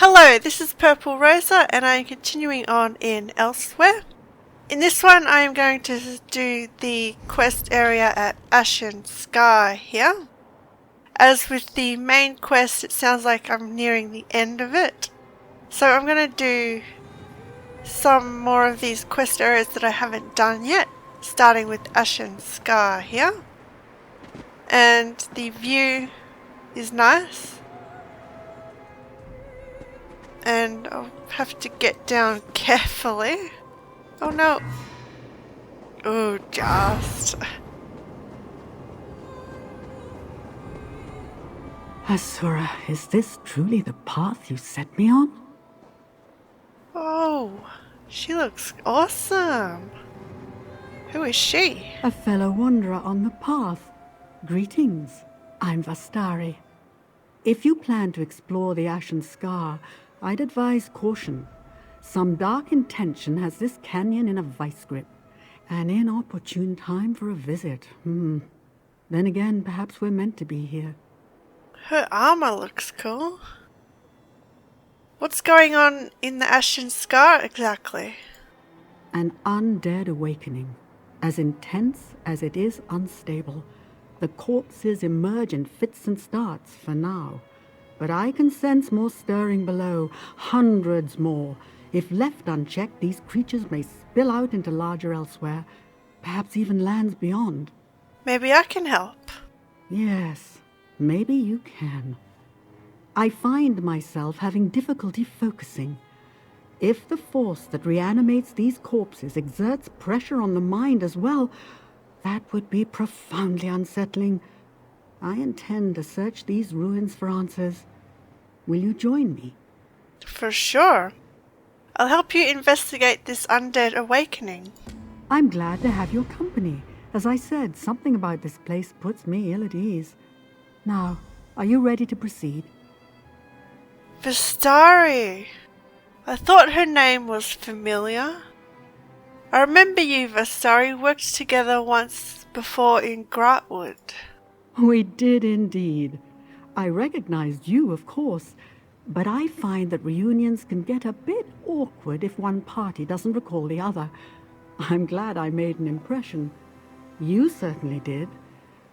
Hello, this is Purple Rosa and I am continuing on in Elsweyr. In this one I am going to do the quest area at Ashen Scar here. As with the main quest, it sounds like I'm nearing the end of it. So I'm going to do some more of these quest areas that I haven't done yet, starting with Ashen Scar here. And the view is nice. And I'll have to get down carefully. Oh no. Oh, just. Azura, is this truly the path you set me on? Oh, she looks awesome. Who is she? A fellow wanderer on the path. Greetings, I'm Vastarie. If you plan to explore the Ashen Scar, I'd advise caution. Some dark intention has this canyon in a vice grip. An inopportune time for a visit. Then again, perhaps we're meant to be here. Her armor looks cool. What's going on in the Ashen Scar exactly? An undead awakening, as intense as it is unstable. The corpses emerge in fits and starts for now. But I can sense more stirring below, hundreds more. If left unchecked, these creatures may spill out into larger Elsweyr, perhaps even lands beyond. Maybe I can help. Yes, maybe you can. I find myself having difficulty focusing. If the force that reanimates these corpses exerts pressure on the mind as well, that would be profoundly unsettling. I intend to search these ruins for answers. Will you join me? For sure. I'll help you investigate this undead awakening. I'm glad to have your company. As I said, something about this place puts me ill at ease. Now, are you ready to proceed? Vastarie. I thought her name was familiar. I remember you, Vastarie, worked together once before in Grotwood. We did indeed. I recognized you, of course, but I find that reunions can get a bit awkward if one party doesn't recall the other. I'm glad I made an impression. You certainly did.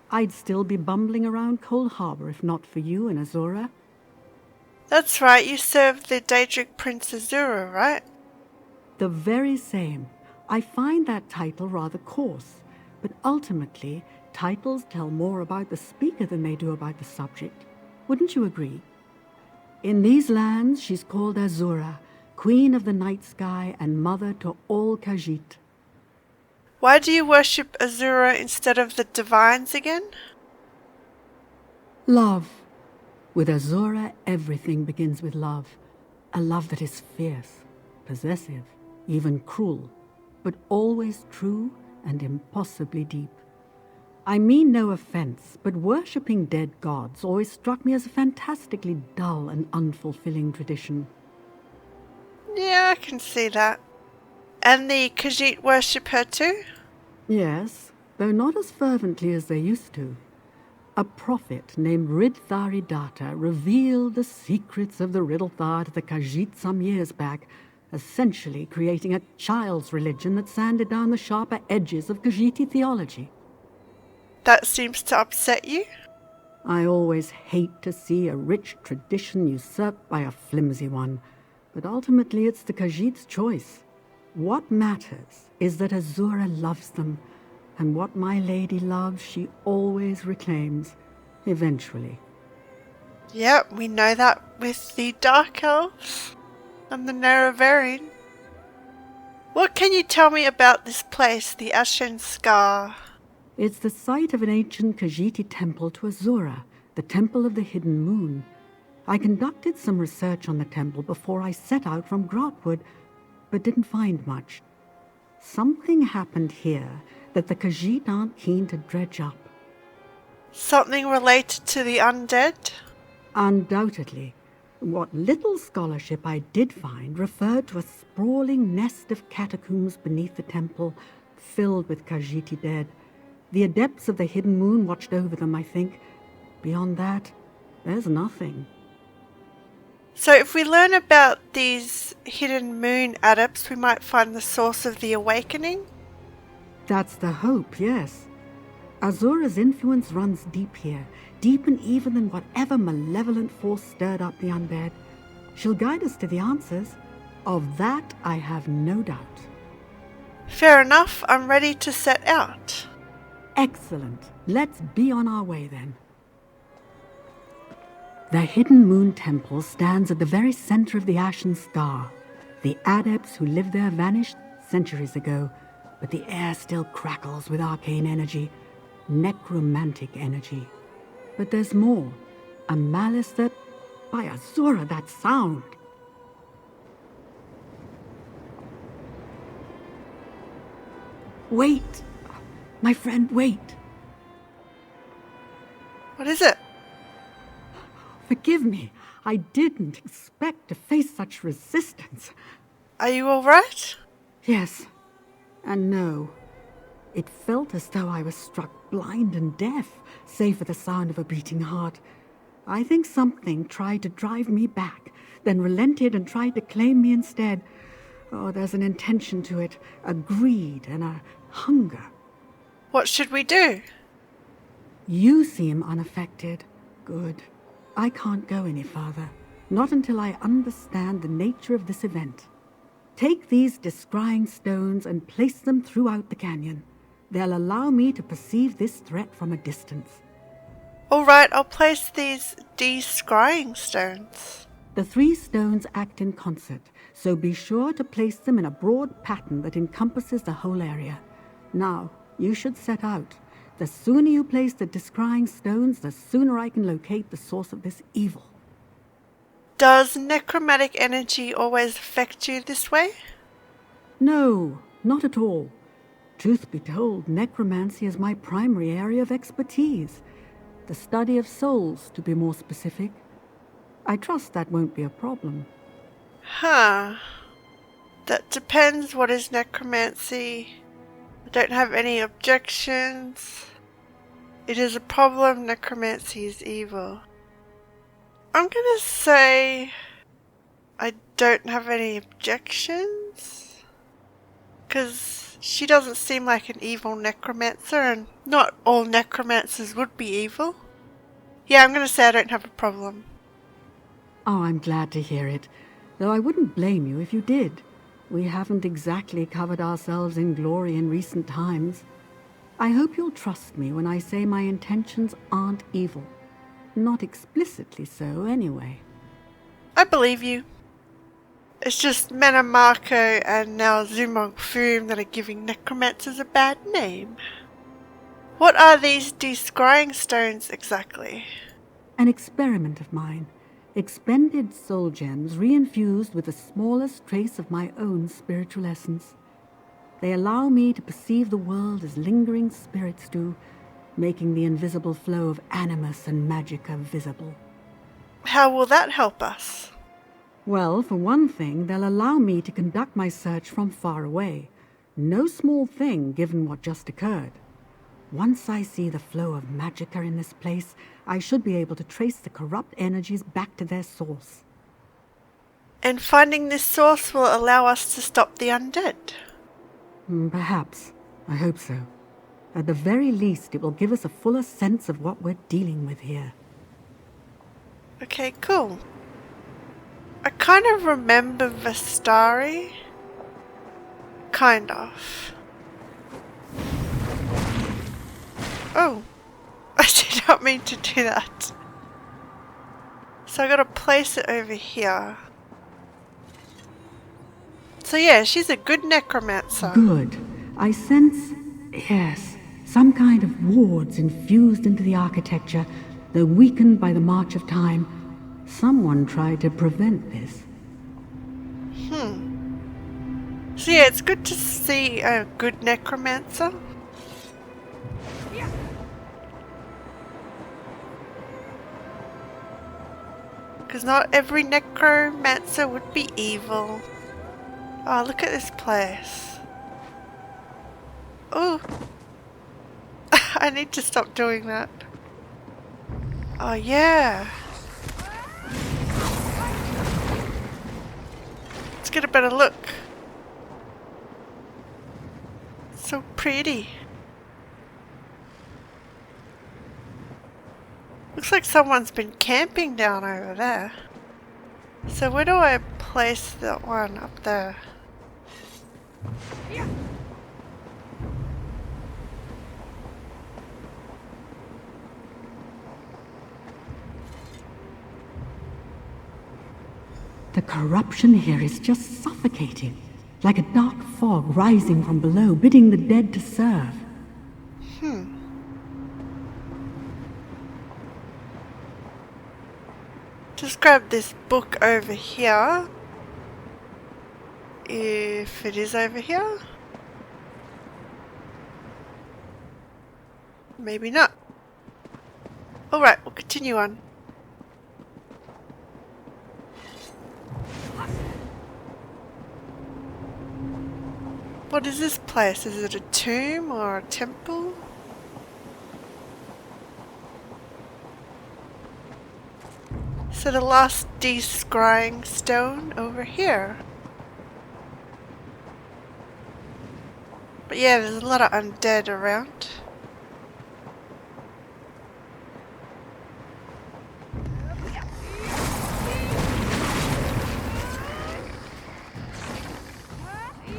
I'd still be bumbling around Cold Harbor if not for you and Azura. That's right, you served the Daedric Prince Azura, right? The very same. I find that title rather coarse, but ultimately, titles tell more about the speaker than they do about the subject. Wouldn't you agree? In these lands, she's called Azura, Queen of the Night Sky and Mother to all Khajiit. Why do you worship Azura instead of the Divines again? Love. With Azura, everything begins with love. A love that is fierce, possessive, even cruel, but always true and impossibly deep. I mean no offense, but worshipping dead gods always struck me as a fantastically dull and unfulfilling tradition. Yeah, I can see that. And the Khajiit worship her too? Yes, though not as fervently as they used to. A prophet named Ridthari revealed the secrets of the Riddlethar to the Khajiit some years back, essentially creating a child's religion that sanded down the sharper edges of Khajiiti theology. That seems to upset you? I always hate to see a rich tradition usurped by a flimsy one, but ultimately it's the Khajiit's choice. What matters is that Azura loves them, and what my lady loves she always reclaims, eventually. Yep, we know that with the Dark Elves and the Nerevarine. What can you tell me about this place, the Ashen Scar? It's the site of an ancient Khajiiti temple to Azura, the Temple of the Hidden Moon. I conducted some research on the temple before I set out from Grotwood, but didn't find much. Something happened here that the Khajiit aren't keen to dredge up. Something related to the undead? Undoubtedly. What little scholarship I did find referred to a sprawling nest of catacombs beneath the temple, filled with Khajiiti dead. The adepts of the Hidden Moon watched over them, I think. Beyond that, there's nothing. So if we learn about these hidden moon adepts, we might find the source of the awakening. That's the hope, yes. Azura's influence runs deep here, deep and even than whatever malevolent force stirred up the undead. She'll guide us to the answers. Of that I have no doubt. Fair enough, I'm ready to set out. Excellent. Let's be on our way then. The Hidden Moon Temple stands at the very center of the Ashen Scar. The adepts who lived there vanished centuries ago, but the air still crackles with arcane energy, necromantic energy. But there's more. A malice that... By Azura, that sound! Wait! My friend, wait! What is it? Forgive me. I didn't expect to face such resistance. Are you alright? Yes, and no. It felt as though I was struck blind and deaf, save for the sound of a beating heart. I think something tried to drive me back, then relented and tried to claim me instead. Oh, there's an intention to it, a greed and a hunger. What should we do? You seem unaffected. Good. I can't go any farther, not until I understand the nature of this event. Take these descrying stones and place them throughout the canyon. They'll allow me to perceive this threat from a distance. Alright, I'll place these descrying stones. The 3 stones act in concert, so be sure to place them in a broad pattern that encompasses the whole area. Now, you should set out. The sooner you place the descrying stones, the sooner I can locate the source of this evil. Does necromantic energy always affect you this way? No, not at all. Truth be told, necromancy is my primary area of expertise. The study of souls, to be more specific. I trust that won't be a problem. Huh. That depends. What is necromancy? I don't have any objections. It is a problem. Necromancy is evil. I'm gonna say I don't have any objections, because she doesn't seem like an evil necromancer, and not all necromancers would be evil. Yeah, I'm gonna say I don't have a problem. Oh, I'm glad to hear it, though I wouldn't blame you if you did. We haven't exactly covered ourselves in glory in recent times. I hope you'll trust me when I say my intentions aren't evil. Not explicitly so, anyway. I believe you. It's just Mena Marco and now Zumong Foom that are giving necromancers a bad name. What are these descrying stones exactly? An experiment of mine. Expended soul gems reinfused with the smallest trace of my own spiritual essence. They allow me to perceive the world as lingering spirits do, making the invisible flow of animus and magicka visible. How will that help us? Well, for one thing, they'll allow me to conduct my search from far away. No small thing, given what just occurred. Once I see the flow of magicka in this place, I should be able to trace the corrupt energies back to their source. And finding this source will allow us to stop the undead? Perhaps. I hope so. At the very least, it will give us a fuller sense of what we're dealing with here. Okay, cool. I kind of remember Vastarie. Kind of. Oh, I did not mean to do that. So I gotta place it over here. So yeah, she's a good necromancer. Good. I sense, yes, some kind of wards infused into the architecture, though weakened by the march of time. Someone tried to prevent this. So yeah, it's good to see a good necromancer. Because not every necromancer would be evil. Oh, look at this place. Oh. I need to stop doing that. Oh, yeah. get a better look. So pretty. Looks like someone's been camping down over there. So where do I place that one up there? The corruption here is just suffocating, like a dark fog rising from below, bidding the dead to serve. Just grab this book over here. If it is over here. Maybe not. Alright, we'll continue on. What is this place? Is it a tomb or a temple? So the last de-scrying stone over here. But yeah, there's a lot of undead around.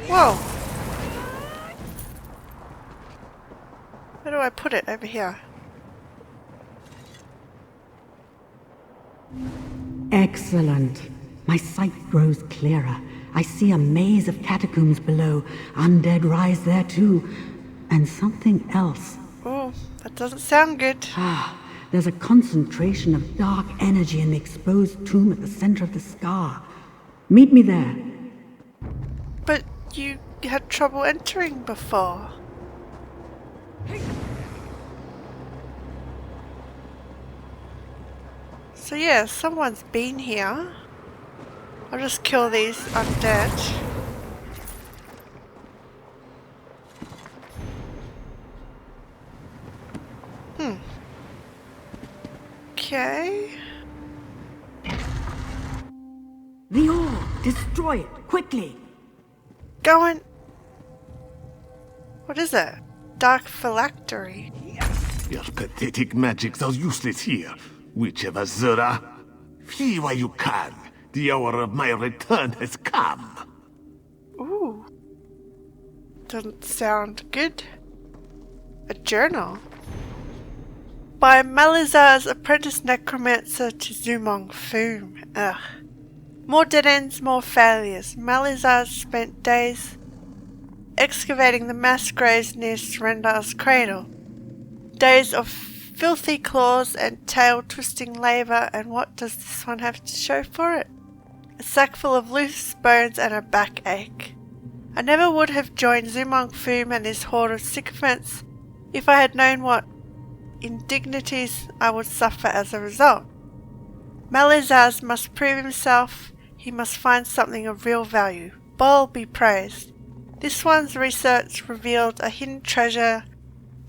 Whoa! Where do I put it? Over here. Excellent. My sight grows clearer. I see a maze of catacombs below. Undead rise there too. And something else. Oh, that doesn't sound good. There's a concentration of dark energy in the exposed tomb at the center of the scar. Meet me there. But you had trouble entering before. So yeah, someone's been here. I'll just kill these undead. Okay. The ore! Destroy it! Quickly! Going. What is it? Dark phylactery. Your pathetic magics are useless here, Witch of Azura. Flee while you can. The hour of my return has come. Ooh. Doesn't sound good. A journal. By Malizar's apprentice necromancer to Zumong Foom. Ugh. More dead ends, more failures. Malizar spent days excavating the mass graves near Serendar's cradle. Days of filthy claws and tail-twisting labour, and what does this one have to show for it? A sack full of loose bones and a backache. I never would have joined Zumong Foom and his horde of sycophants if I had known what indignities I would suffer as a result. Malizar must prove himself. He must find something of real value. Bol be praised. This one's research revealed a hidden treasure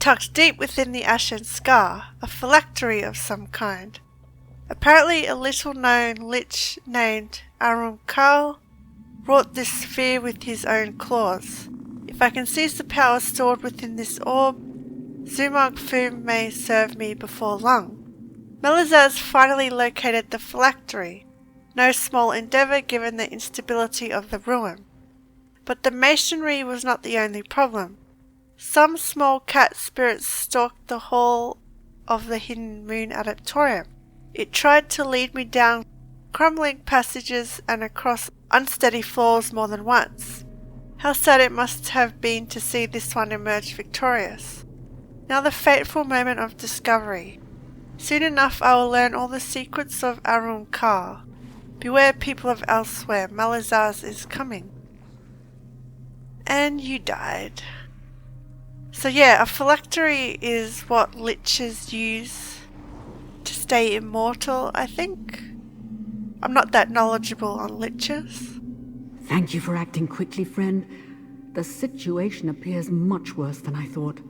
tucked deep within the Ashen Scar, a phylactery of some kind. Apparently a little-known lich named Karl wrought this sphere with his own claws. If I can seize the power stored within this orb, Zumong Foom may serve me before long. Malizar's finally located the phylactery. No small endeavour given the instability of the ruin. But the masonry was not the only problem. Some small cat spirits stalked the hall of the hidden moon adeptorium. It tried to lead me down crumbling passages and across unsteady floors more than once. How sad it must have been to see this one emerge victorious. Now the fateful moment of discovery. Soon enough I will learn all the secrets of Karl. Beware, people of Elsweyr, Malizar is coming. And you died. So yeah, a phylactery is what liches use to stay immortal, I think. I'm not that knowledgeable on liches. Thank you for acting quickly, friend. The situation appears much worse than I thought.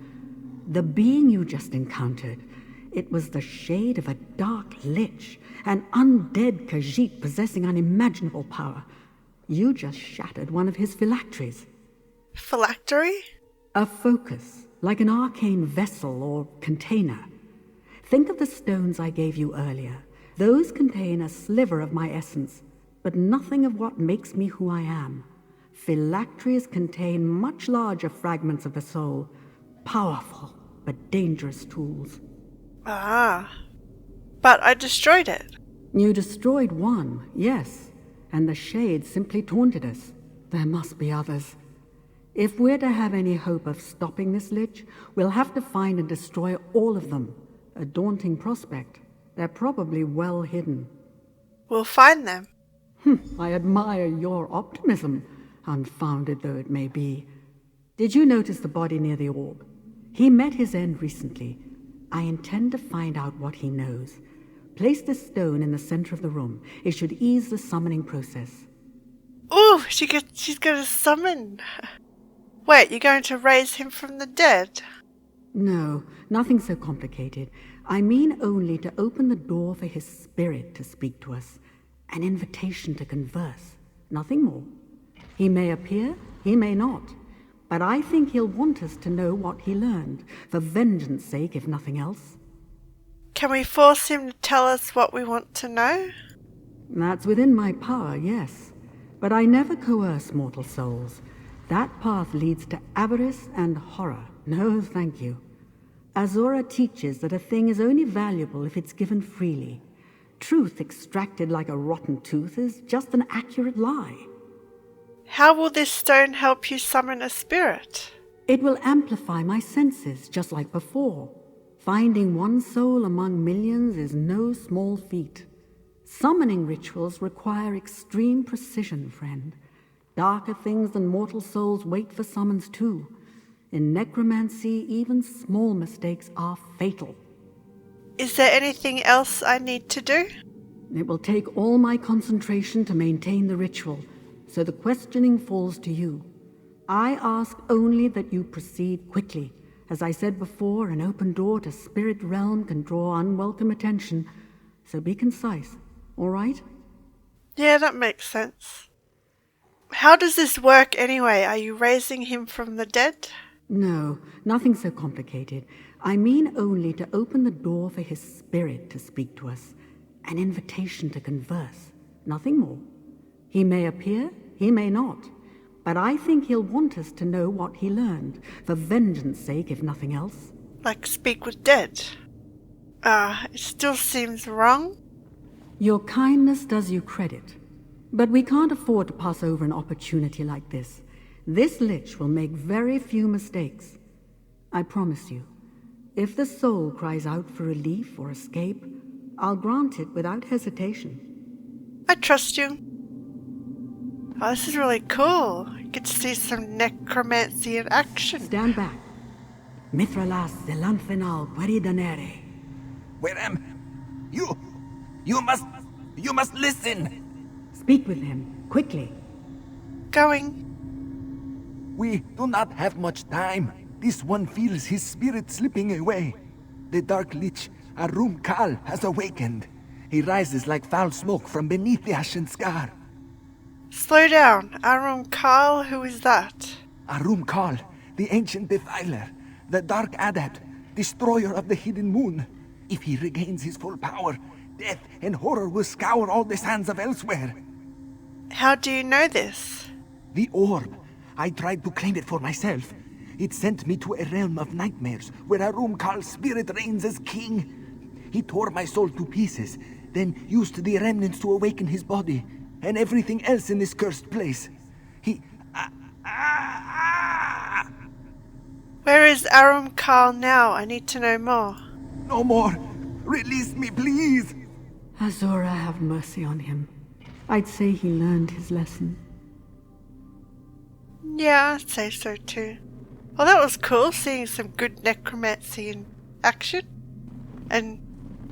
The being you just encountered, it was the shade of a dark lich, an undead Khajiit possessing unimaginable power. You just shattered one of his phylacteries. Phylactery? A focus, like an arcane vessel or container. Think of the stones I gave you earlier. Those contain a sliver of my essence, but nothing of what makes me who I am. Phylacteries contain much larger fragments of the soul, powerful but dangerous tools. Ah. But I destroyed it. You destroyed one, yes, and the shade simply taunted us. There must be others. If we're to have any hope of stopping this lich, we'll have to find and destroy all of them. A daunting prospect. They're probably well hidden. We'll find them. I admire your optimism, unfounded though it may be. Did you notice the body near the orb? He met his end recently. I intend to find out what he knows. Place this stone in the center of the room. It should ease the summoning process. Ooh, she's going to summon. Wait, you're going to raise him from the dead? No, nothing so complicated. I mean only to open the door for his spirit to speak to us. An invitation to converse. Nothing more. He may appear, he may not. But I think he'll want us to know what he learned, for vengeance sake, if nothing else. Can we force him to tell us what we want to know? That's within my power, yes. But I never coerce mortal souls. That path leads to avarice and horror. No, thank you. Azura teaches that a thing is only valuable if it's given freely. Truth extracted like a rotten tooth is just an accurate lie. How will this stone help you summon a spirit? It will amplify my senses, just like before. Finding one soul among millions is no small feat. Summoning rituals require extreme precision, friend. Darker things than mortal souls wait for summons too. In necromancy, even small mistakes are fatal. Is there anything else I need to do? It will take all my concentration to maintain the ritual, so the questioning falls to you. I ask only that you proceed quickly. As I said before, an open door to spirit realm can draw unwelcome attention, so be concise, all right? Yeah, that makes sense. How does this work anyway? Are you raising him from the dead? No, nothing so complicated. I mean only to open the door for his spirit to speak to us. An invitation to converse, nothing more. He may appear, he may not. But I think he'll want us to know what he learned, for vengeance sake, if nothing else. Like speak with dead? It still seems wrong. Your kindness does you credit. But we can't afford to pass over an opportunity like this. This lich will make very few mistakes. I promise you, if the soul cries out for relief or escape, I'll grant it without hesitation. I trust you. Oh, this is really cool. I get to see some necromancy in action. Stand back. Mithralas zelanthenal peridanere. Where am you must listen. Speak with him, quickly. Going. We do not have much time. This one feels his spirit slipping away. The dark lich, Arum Kal, has awakened. He rises like foul smoke from beneath the Ashen Scar. Slow down. Arum Kal, who is that? Arum Kal, the ancient defiler, the dark adept, destroyer of the hidden moon. If he regains his full power, death and horror will scour all the sands of Elsweyr. How do you know this? The orb. I tried to claim it for myself. It sent me to a realm of nightmares where Arum Kal's spirit reigns as king. He tore my soul to pieces, then used the remnants to awaken his body and everything else in this cursed place. He... Where is Arum Kal now? I need to know more. No more. Release me, please. Azura, have mercy on him. I'd say he learned his lesson. Yeah, I'd say so too. Well, that was cool, seeing some good necromancy in action. And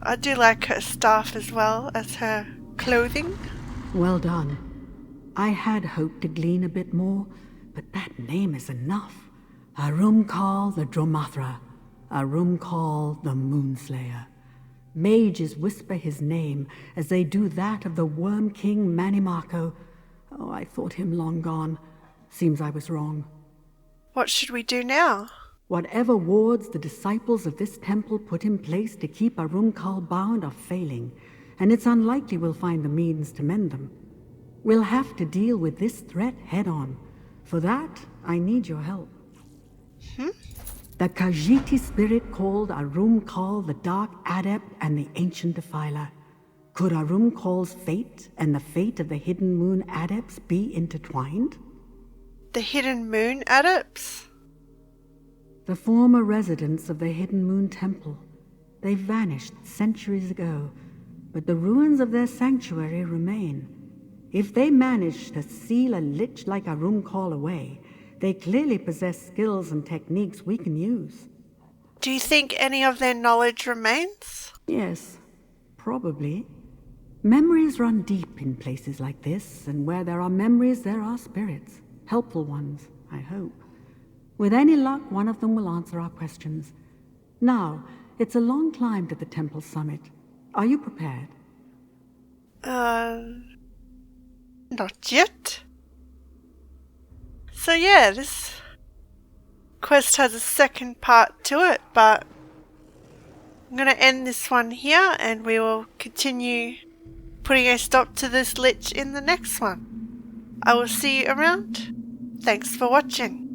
I do like her staff as well as her clothing. Well done. I had hoped to glean a bit more, but that name is enough. Arum Kal the Dromathra. Arum Kal the Moonslayer. Mages whisper his name as they do that of the Worm King Manimako, Oh, I thought him long gone. Seems I was wrong. What should we do now? Whatever wards the disciples of this temple put in place to keep Arumkal bound are failing, and it's unlikely we'll find the means to mend them. We'll have to deal with this threat head-on. For that, I need your help. The Khajiiti spirit called Arumkal the Dark Adept and the Ancient Defiler. Could Arumkal's fate and the fate of the Hidden Moon Adepts be intertwined? The Hidden Moon Adepts? The former residents of the Hidden Moon Temple. They vanished centuries ago, but the ruins of their sanctuary remain. If they managed to seal a lich like Arumkal away, they clearly possess skills and techniques we can use. Do you think any of their knowledge remains? Yes, probably. Memories run deep in places like this, and where there are memories, there are spirits. Helpful ones, I hope. With any luck, one of them will answer our questions. Now, it's a long climb to the temple summit. Are you prepared? Not yet. So yeah, this quest has a second part to it, but I'm going to end this one here and we will continue putting a stop to this lich in the next one. I will see you around. Thanks for watching.